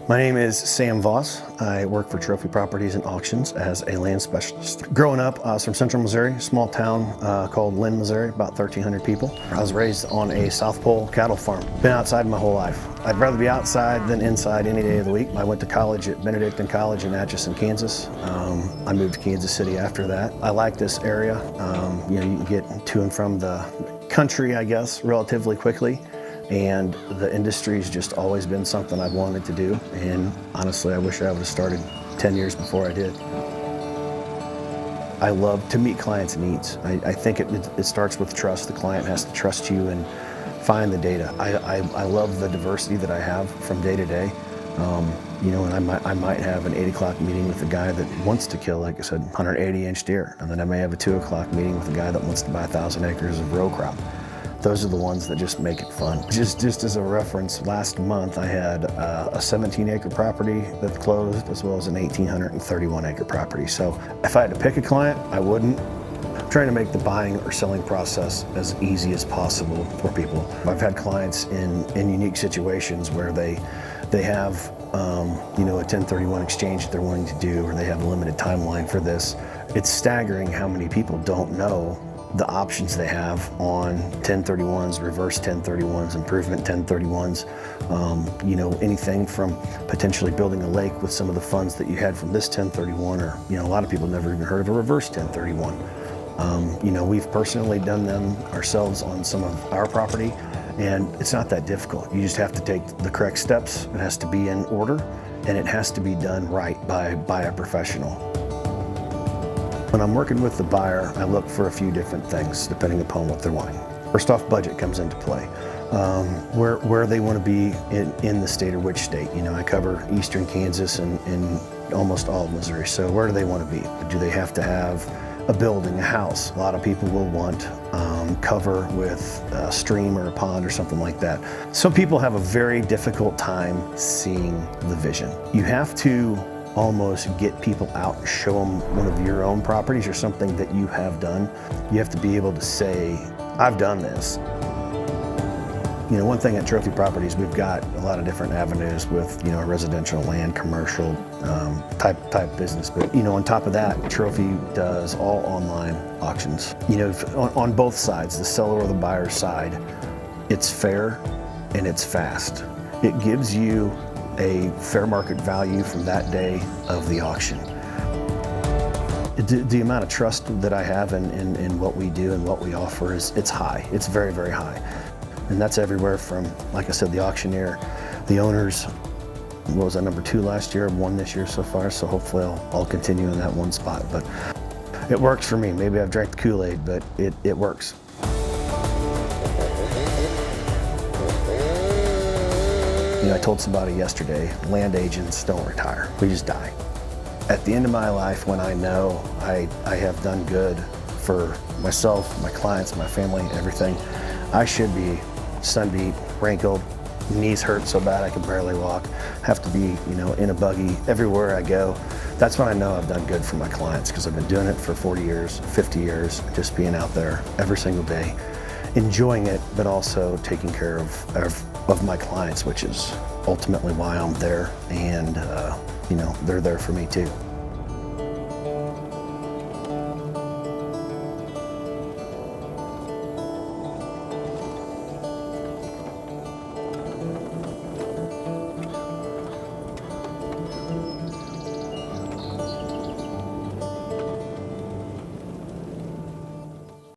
My name is Sam Voss. I work for Trophy Properties and Auctions as a land specialist. Growing up, I was from Central Missouri, a small town called Lynn, Missouri, about 1,300 people. I was raised on a South Pole cattle farm. Been outside my whole life. I'd rather be outside than inside any day of the week. I went to college at Benedictine College in Atchison, Kansas. I moved to Kansas City after that. I like this area. You can get to and from the country, I guess, relatively quickly. And the industry's just always been something I've wanted to do. And honestly, I wish I would have started 10 years before I did. I love to meet clients' needs. I think it starts with trust. The client has to trust you and find the data. I love the diversity that I have from day to day. And I might have an 8 o'clock meeting with a guy that wants to kill, like I said, 180-inch deer. And then I may have a 2 o'clock meeting with a guy that wants to buy 1,000 acres of row crop. Those are the ones that just make it fun. Just as a reference, last month I had a 17-acre property that closed, as well as an 1,831-acre property. So if I had to pick a client, I wouldn't. I'm trying to make the buying or selling process as easy as possible for people. I've had clients in unique situations where they have a 1031 exchange that they're wanting to do, or they have a limited timeline for this. It's staggering how many people don't know the options they have on 1031s, reverse 1031s, improvement 1031s, anything from potentially building a lake with some of the funds that you had from this 1031, or a lot of people never even heard of a reverse 1031. We've personally done them ourselves on some of our property, and it's not that difficult. You just have to take the correct steps. It has to be in order, and it has to be done right by a professional. When I'm working with the buyer, I look for a few different things depending upon what they're wanting. First off, budget comes into play. Where they want to be in the state or which state. I cover eastern Kansas and almost all of Missouri. So where do they want to be? Do they have to have a building, a house? A lot of people will want cover with a stream or a pond or something like that. Some people have a very difficult time seeing the vision. You have to almost get people out and show them one of your own properties or something that you have done. You have to be able to say, I've done this. One thing at Trophy Properties, we've got a lot of different avenues with, residential, land, commercial type business. But, on top of that, Trophy does all online auctions. On both sides, the seller or the buyer's side, it's fair and it's fast. It gives you a fair market value from that day of the auction. The amount of trust that I have in what we do and what we offer it's high. It's very, very high. And that's everywhere from, like I said, the auctioneer, the owners. What was I, number 2 last year, 1 this year so far, so hopefully I'll continue in that one spot. But it works for me. Maybe I've drank the Kool-Aid, but it works. I told somebody yesterday, land agents don't retire, we just die. At the end of my life, when I know I have done good for myself, my clients, my family, everything, I should be sun-beat, wrinkled, knees hurt so bad I can barely walk, have to be in a buggy everywhere I go. That's when I know I've done good for my clients, because I've been doing it for 40 years, 50 years, just being out there every single day, enjoying it, but also taking care of my clients, which is ultimately why I'm there, and they're there for me too.